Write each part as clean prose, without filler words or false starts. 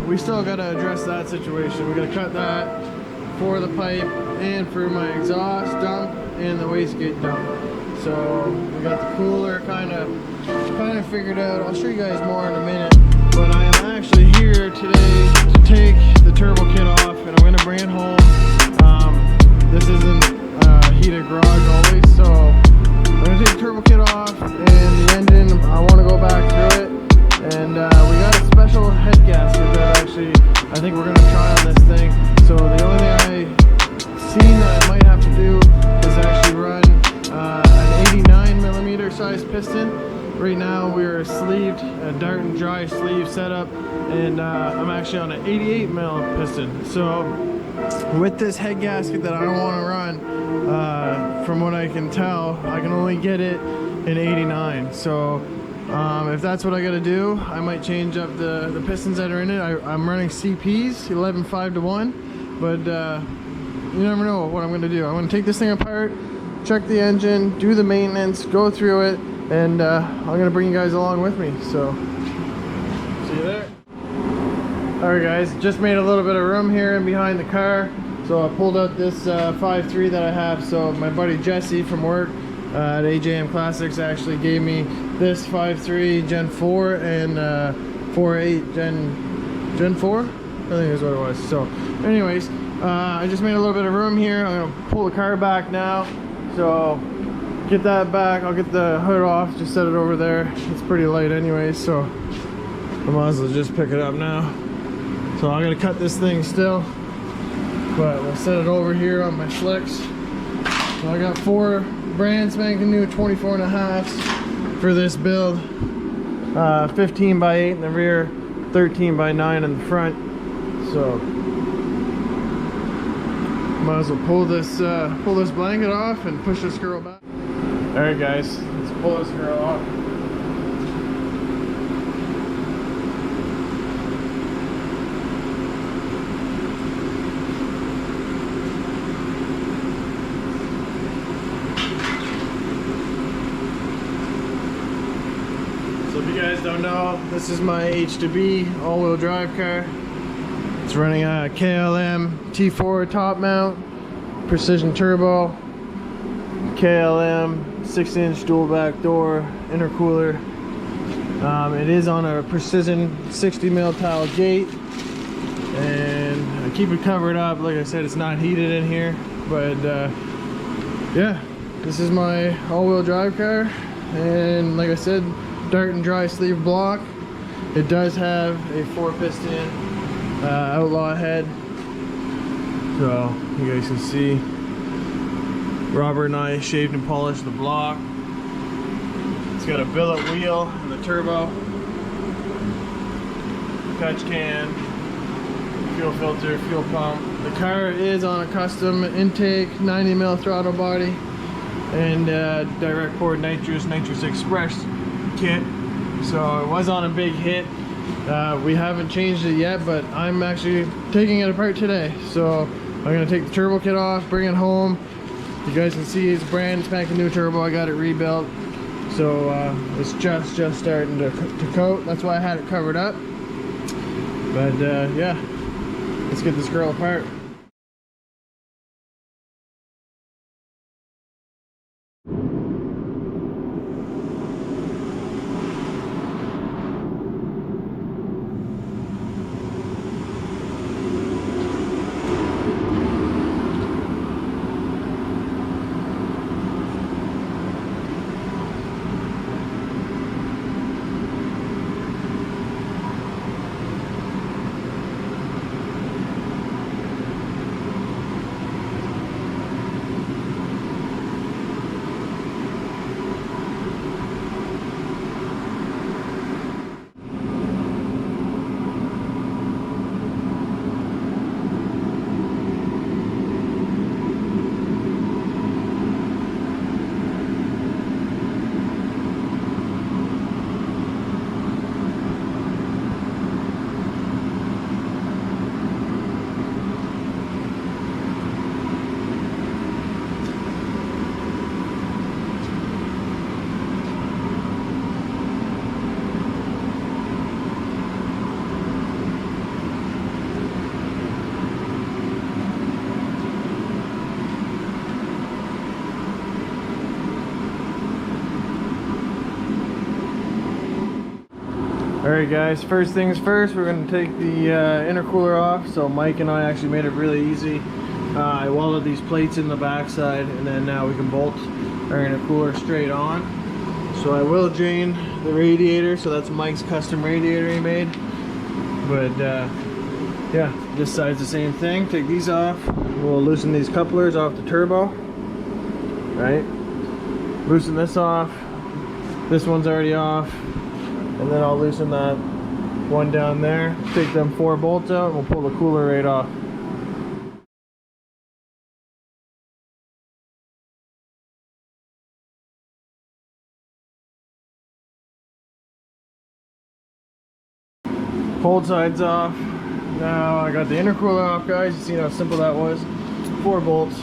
we still gotta address that situation. We gotta cut that for the pipe and for my exhaust dump and the wastegate dump. So we got the cooler kind of figured out. I'll show you guys more in a minute. But I am actually here today to take the turbo kit off, and I'm gonna bring it home. This isn't heated garage always, so I'm gonna take the turbo kit off and the engine. I want to go back through it, and we got a special head gasket that actually I think we're gonna try on this thing. So the only thing I seen that I might have to do is actually run an 89mm size piston. Right now we're sleeved, a dart and dry sleeve setup, and I'm actually on an 88mm piston. So with this head gasket that I want to run, from what I can tell, I can only get it in 89. So if that's what I gotta do, I might change up the pistons that are in it. I'm running CPs 11:5:1, but you never know what I'm gonna do. I'm gonna take this thing apart, check the engine, do the maintenance, go through it, and I'm gonna bring you guys along with me. So see you there. Alright guys, just made a little bit of room here in behind the car, so I pulled out this 5.3 that I have. So my buddy Jesse from work at AJM Classics actually gave me this 5.3 Gen 4 and 4.8 Gen 4, I think is what it was. So anyways, I just made a little bit of room here. I'm gonna pull the car back now, so get that back. I'll get the hood off, just set it over there. It's pretty light anyways, so I might as well just pick it up now. So I'm gonna cut this thing still, but we'll set it over here on my slicks. So I got 4 brand spanking new 24.5s for this build, 15x8 in the rear, 13x9 in the front. So might as well pull this blanket off and push this girl back. All right guys, let's pull this girl off. So if you guys don't know, this is my H2B all-wheel drive car. It's running a KLM T4 top mount, precision turbo, KLM 6-inch dual back door, intercooler. It is on a precision 60mm tile gate, and I keep it covered up. Like I said, it's not heated in here, but yeah, this is my all-wheel drive car. And like I said, dart and dry sleeve block. It does have a 4-piston outlaw head, so you guys can see Robert and I shaved and polished the block. It's got a billet wheel and the turbo, catch can, fuel filter, fuel pump. The car is on a custom intake 90mm throttle body and direct pour nitrous express kit. So it was on a big hit. We haven't changed it yet, but I'm actually taking it apart today. So I'm gonna take the turbo kit off, bring it home. You guys can see it's brand spanking new turbo. I got it rebuilt, so it's just starting to coat. That's why I had it covered up. But yeah, let's get this girl apart. Alright guys, first things first, we're going to take the intercooler off. So Mike and I actually made it really easy. I welded these plates in the backside, and then now we can bolt our intercooler straight on. So I will drain the radiator, so that's Mike's custom radiator he made. But yeah, this side's the same thing. Take these off. We'll loosen these couplers off the turbo. Right? Loosen this off. This one's already off. And then I'll loosen that one down there. Take them 4 bolts out and we'll pull the cooler right off. Cold side's off. Now I got the intercooler off, guys. You see how simple that was. 4 bolts.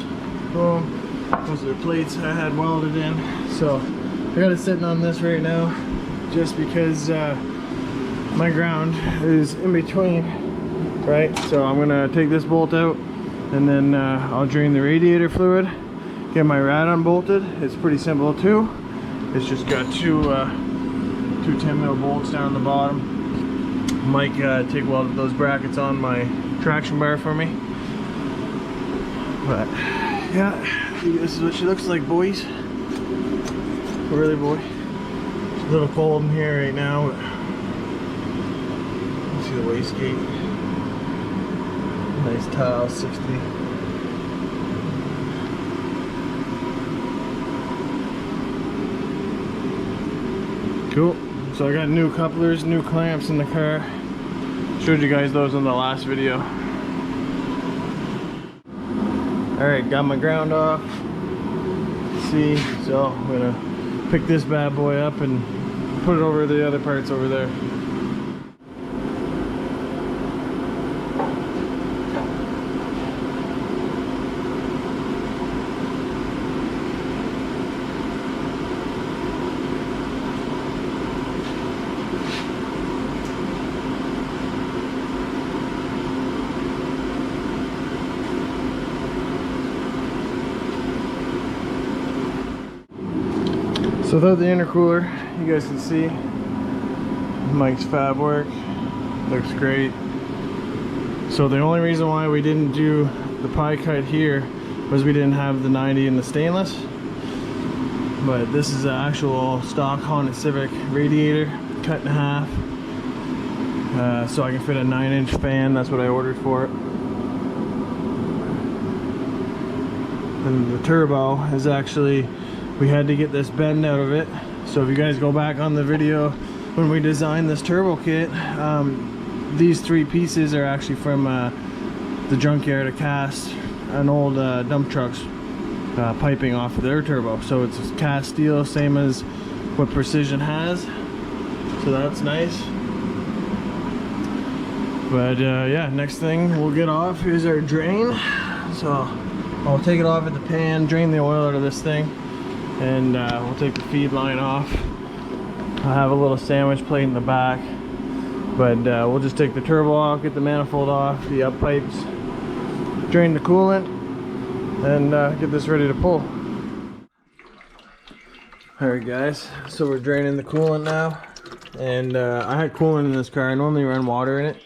Boom. Those are the plates I had welded in. So I got it sitting on this right now, just because my ground is in between, right? So I'm gonna take this bolt out, and then I'll drain the radiator fluid, get my rad unbolted. It's pretty simple too. It's just got two 10mm bolts down the bottom. Mike TIG welded those brackets on my traction bar for me. But yeah, this is what she looks like, boys. Really, boy. It's a little cold in here right now. But you see the wastegate. Nice tile, 60. Cool. So I got new couplers, new clamps in the car. Showed you guys those in the last video. Alright, got my ground off. See, so I'm gonna pick this bad boy up and put it over the other parts over there. So without the intercooler, you guys can see Mike's fab work. Looks great. So the only reason why we didn't do the pie cut here was we didn't have the 90 in the stainless. But this is an actual stock Honda Civic radiator, cut in half. So I can fit a 9-inch fan. That's what I ordered for it. And the turbo is actually, we had to get this bend out of it. So if you guys go back on the video when we designed this turbo kit, these 3 pieces are actually from the junkyard to cast an old dump truck's piping off of their turbo. So it's cast steel, same as what Precision has. So that's nice. But yeah, next thing we'll get off is our drain. So I'll take it off at the pan, drain the oil out of this thing, and we'll take the feed line off. I have a little sandwich plate in the back, but we'll just take the turbo off, get the manifold off, the up pipes, drain the coolant, and get this ready to pull. Alright guys, so we're draining the coolant now, and I had coolant in this car. I normally run water in it,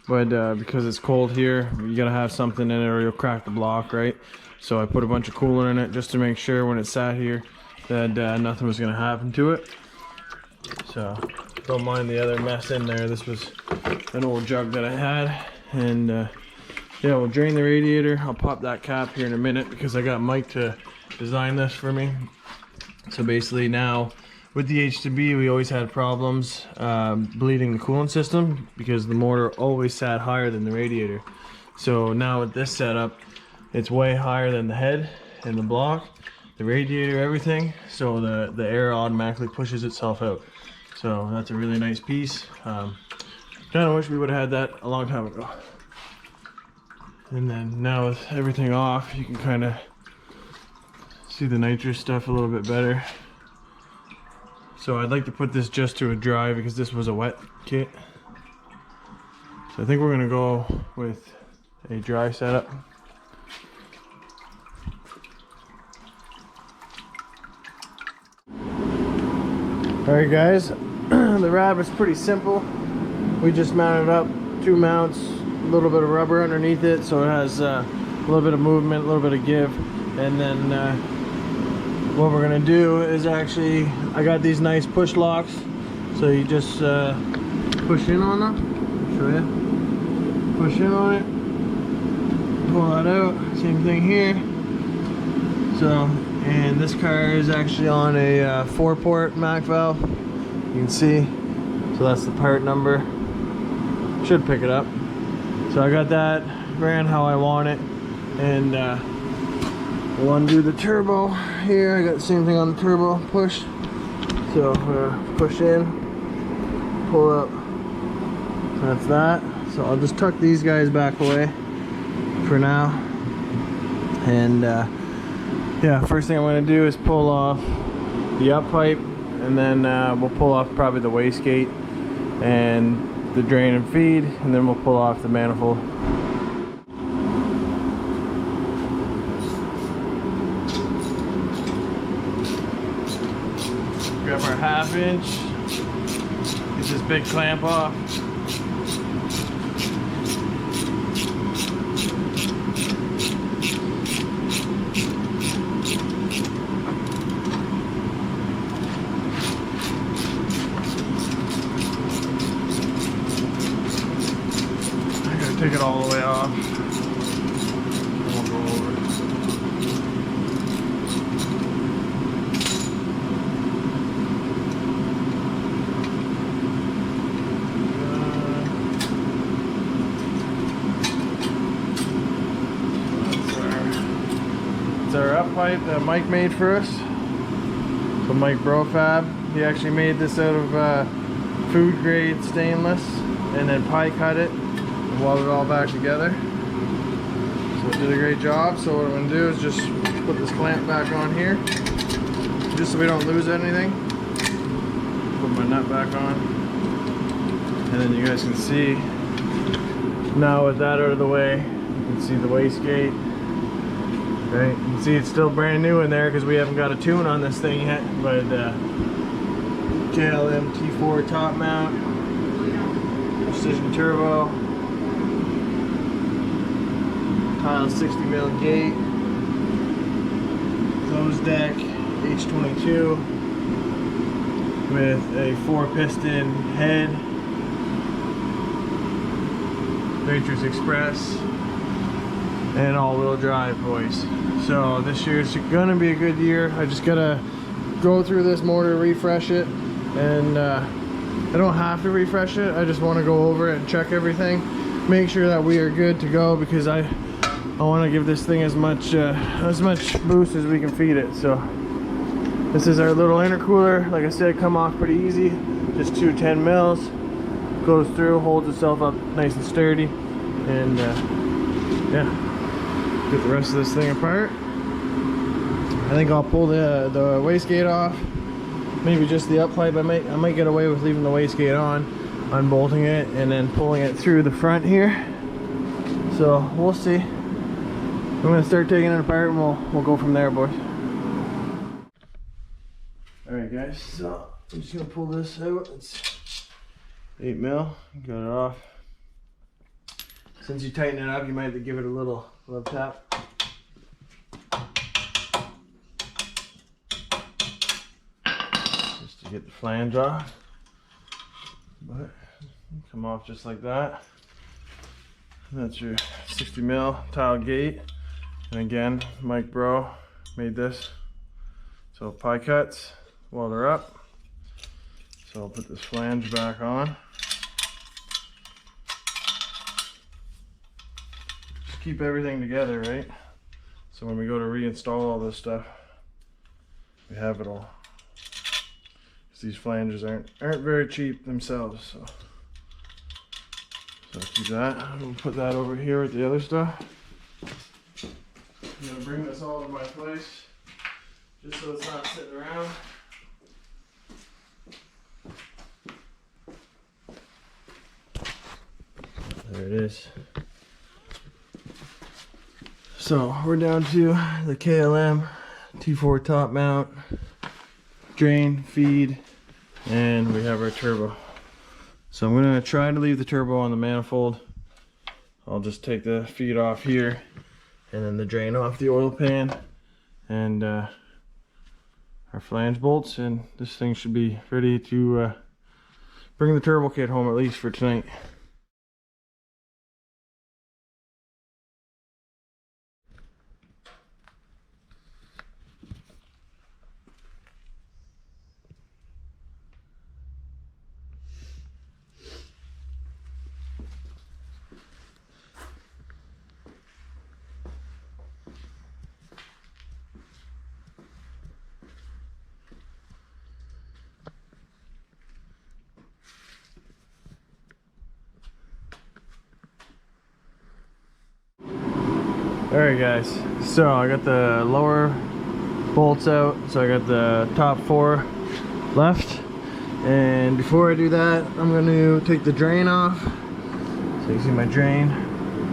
but because it's cold here, you gotta have something in it or you'll crack the block, right? So I put a bunch of coolant in it just to make sure when it sat here that nothing was gonna happen to it. So don't mind the other mess in there. This was an old jug that I had, and yeah, we'll drain the radiator. I'll pop that cap here in a minute because I got Mike to design this for me. So basically now with the H2B, we always had problems bleeding the coolant system because the motor always sat higher than the radiator. So now with this setup, it's way higher than the head and the block, the radiator, everything. So the air automatically pushes itself out. So that's a really nice piece. Kind of wish we would have had that a long time ago. And then now with everything off, you can kind of see the nitrous stuff a little bit better. So I'd like to put this just to a dry because this was a wet kit. So I think we're gonna go with a dry setup. Alright guys, the rad was pretty simple. we just mounted up 2 mounts, a little bit of rubber underneath it, so it has a little bit of movement, a little bit of give. And then what we're gonna do is actually, I got these nice push locks, so you just push in on them. Show you. Push in on it, pull that out. Same thing here. So, and this car is actually on a 4-port Mac valve. You can see. So that's the part number. Should pick it up. So I got that, ran how I want it, and we'll undo the turbo here. I got the same thing on the turbo, push. So push in, pull up. So that's that. So I'll just tuck these guys back away for now. And yeah, first thing I'm going to do is pull off the up pipe, and then we'll pull off probably the wastegate and the drain and feed, and then we'll pull off the manifold. Grab our 1/2 inch, get this big clamp off. Take it all the way off, and we'll go over. It's our up pipe that Mike made for us. So Mike Brofab, he actually made this out of food grade stainless, and then pie cut it. Weld it all back together. So it did a great job. So what I'm going to do is just put this clamp back on here, just so we don't lose anything. Put my nut back on, and then you guys can see now with that out of the way, you can see the wastegate. Okay, you can see it's still brand new in there because we haven't got a tune on this thing yet. But KLM T4 top mount, precision turbo. Tile 60mm gate, close deck H22 with a 4-piston head, Matrix Express, and all-wheel drive, boys. So this year's gonna be a good year. I just gotta go through this motor, refresh it, and I don't have to refresh it. I just want to go over it and check everything, make sure that we are good to go, because I want to give this thing as much boost as we can feed it. So this is our little intercooler. Like I said, come off pretty easy. Just 2 10 mils. Goes through, holds itself up nice and sturdy, and yeah, get the rest of this thing apart. I think I'll pull the wastegate off. Maybe just the up pipe. I might get away with leaving the wastegate on, unbolting it, and then pulling it through the front here. So we'll see. I'm gonna start taking it apart, and we'll go from there, boys. All right, guys. So I'm just gonna pull this out. It's 8 mil. Got it off. Since you tighten it up, you might have to give it a little love tap. Just to get the flange off. But come off just like that. That's your 60 mil tile gate. And again, Mike Bro made this. So pie cuts while they're up. So I'll put this flange back on. Just keep everything together, right? So when we go to reinstall all this stuff, we have it all. Because these flanges aren't very cheap themselves. So I'll keep that. We'll put that over here with the other stuff. I'm going to bring this all to my place, just so it's not sitting around. There it is. So we're down to the KLM T4 top mount, drain, feed, and we have our turbo. So I'm gonna try to leave the turbo on the manifold. I'll just take the feed off here and then the drain off the oil pan and our flange bolts, and this thing should be ready to bring the turbo kit home, at least for tonight. Alright guys, so I got the lower bolts out, so I got the top 4 left, and before I do that I'm going to take the drain off. So you see my drain.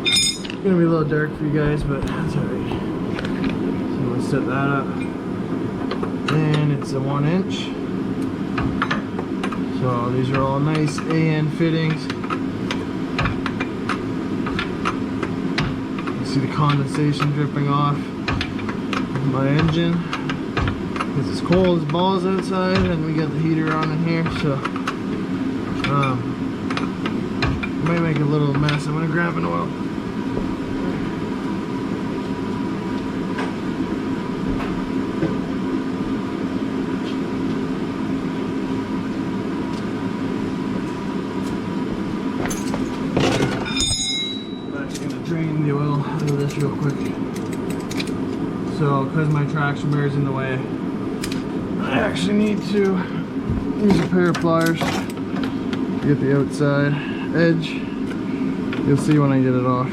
It's going to be a little dark for you guys, but that's alright. So I'm going to set that up, and it's a 1 inch. So these are all nice AN fittings. See the condensation dripping off my engine because it's cold as balls outside, and we got the heater on in here, so might make a little mess. I'm gonna grab an oil. Drain the oil out of this real quick. So, because my traction bar is in the way, I actually need to use a pair of pliers to get the outside edge. You'll see when I get it off.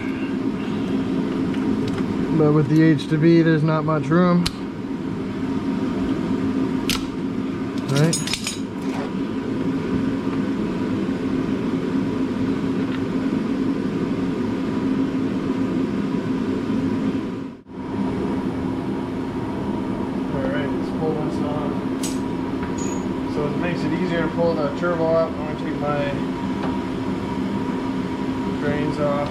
But with the H to B, there's not much room. Right? So it makes it easier to pull the turbo up. I'm going to take my drains off.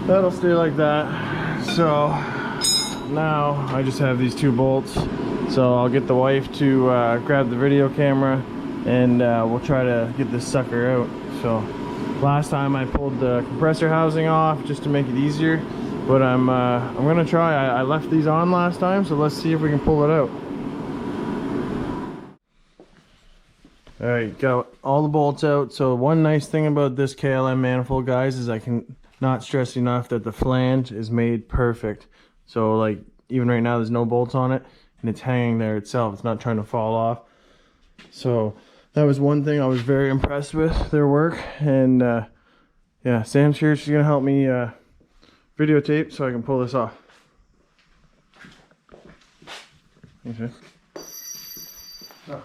That'll stay like that. So now I just have these 2 bolts. So I'll get the wife to grab the video camera, and we'll try to get this sucker out. So last time I pulled the compressor housing off just to make it easier, but I'm gonna try. I left these on last time, so let's see if we can pull it out. Alright, got all the bolts out. So one nice thing about this KLM manifold, guys, is I can not stress enough that the flange is made perfect. So like even right now there's no bolts on it and it's hanging there itself. It's not trying to fall off. So that was one thing I was very impressed with their work. And yeah, Sam's here. She's gonna help me videotape so I can pull this off. Okay. So,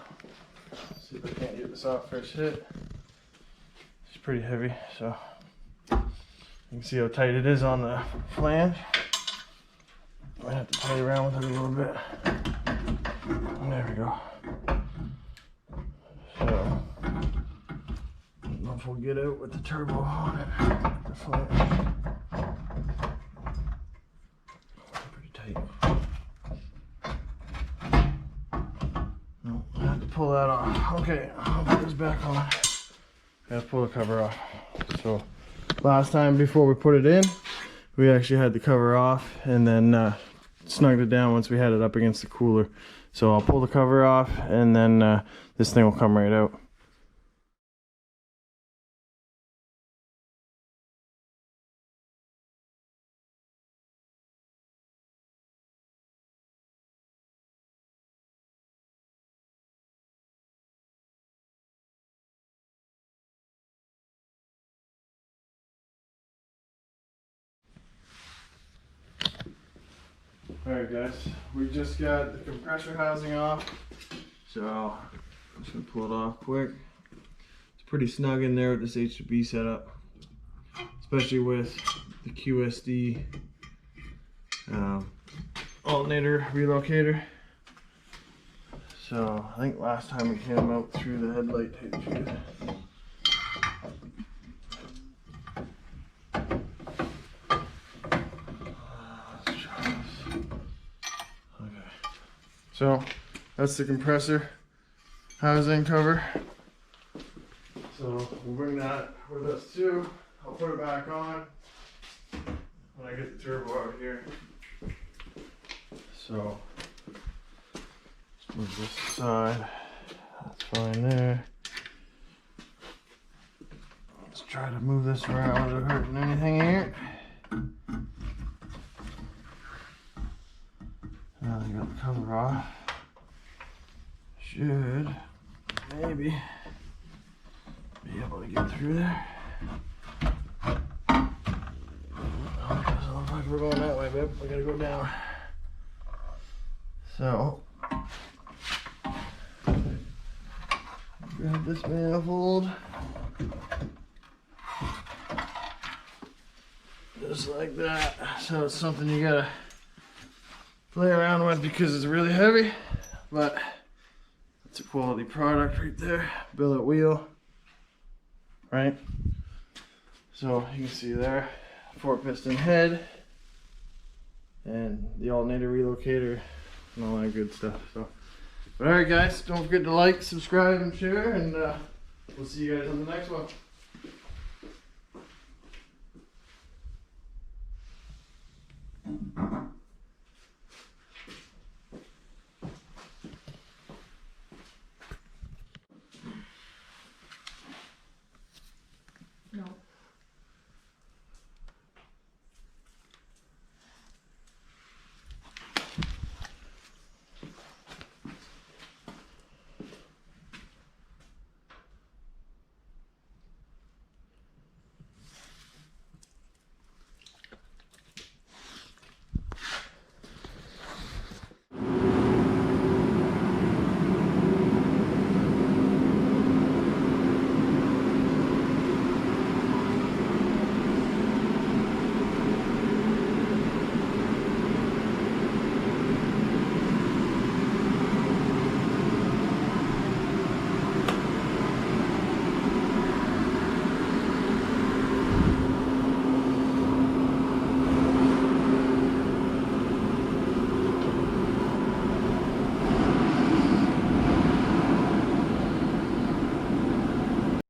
see if I can't get this off first hit. It's pretty heavy, so you can see how tight it is on the flange. Might have to play around with it a little bit. There we go. So, I don't know if we'll get out with the turbo on it. The flange. Pretty tight. No, I have to pull that off. Okay, I'll put this back on. Gotta pull the cover off. So last time before we put it in, we actually had the cover off and then snugged it down once we had it up against the cooler. So I'll pull the cover off and then this thing will come right out. Alright guys, we just got the compressor housing off, so I'm just going to pull it off quick. It's pretty snug in there with this H2B setup, especially with the QSD alternator relocator. So I think last time we came out through the headlight type shit. So that's the compressor housing cover. So we'll bring that with us too. I'll put it back on when I get the turbo out here. So let's move this aside. That's fine there. Let's try to move this around without hurting anything here. Now that I got the cover off, should maybe be able to get through there. Oh, doesn't look like we're going that way, babe. We gotta go down. So, grab this manifold. Just like that. So it's something you gotta play around with because it's really heavy, but it's a quality product right there. Billet wheel, right? So you can see there, 4-piston head and the alternator relocator and all that good stuff. So, but alright guys, don't forget to like, subscribe, and share, and we'll see you guys on the next one. No.